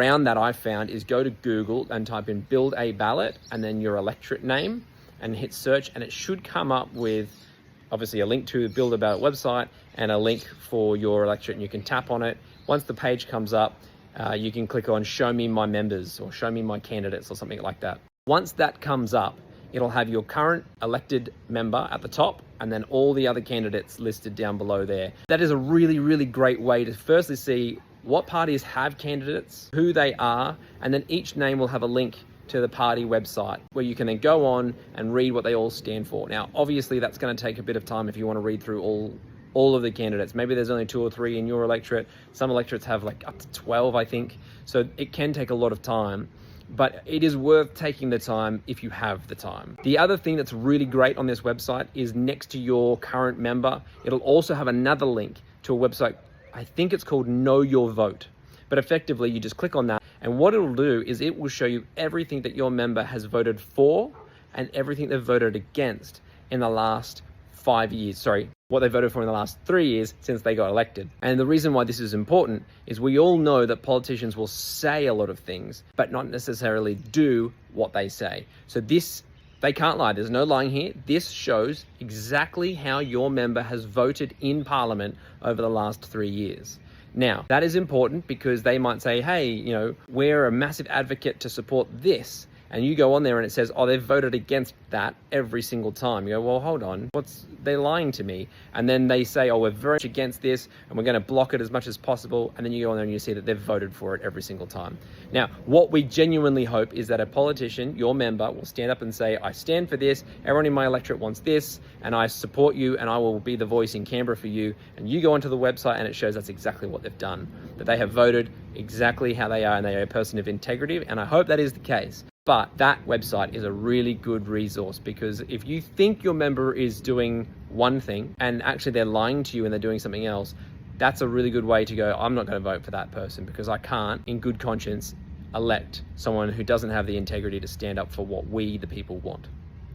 Around that I found is go to Google and type in build a ballot and then your electorate name and hit search, and it should come up with obviously a link to the Build a Ballot website and a link for your electorate, and you can tap on it. Once the page comes up, you can click on show me my members or show me my candidates or something like that. Once that comes up, it'll have your current elected member at the top and then all the other candidates listed down below there. That is a really, really great way to firstly see what parties have candidates, who they are, and then each name will have a link to the party website where you can then go on and read what they all stand for. Now, obviously that's going to take a bit of time if you want to read through all of the candidates. Maybe there's only 2 or 3 in your electorate. Some electorates have like up to 12, I think. So it can take a lot of time, but it is worth taking the time if you have the time. The other thing that's really great on this website is next to your current member, it'll also have another link to a website. I think it's called Know Your Vote. But effectively, you just click on that, and what it'll do is it will show you everything that your member has voted for and everything they've voted against in the last 5 years. Sorry, what they voted for in the last 3 years since they got elected. And the reason why this is important is we all know that politicians will say a lot of things, but not necessarily do what they say. So this, they can't lie. There's no lying here. This shows exactly how your member has voted in Parliament over the last 3 years. Now, that is important because they might say, hey, you know, we're a massive advocate to support this. And you go on there and it says, oh, they've voted against that every single time. You go, well, hold on, they're lying to me. And then they say, oh, we're very much against this and we're going to block it as much as possible. And then you go on there and you see that they've voted for it every single time. Now, what we genuinely hope is that a politician, your member, will stand up and say, I stand for this, everyone in my electorate wants this, and I support you and I will be the voice in Canberra for you. And you go onto the website and it shows that's exactly what they've done, that they have voted exactly how they are and they are a person of integrity. And I hope that is the case. But that website is a really good resource because if you think your member is doing one thing and actually they're lying to you and they're doing something else, that's a really good way to go, I'm not going to vote for that person because I can't, in good conscience, elect someone who doesn't have the integrity to stand up for what we, the people, want.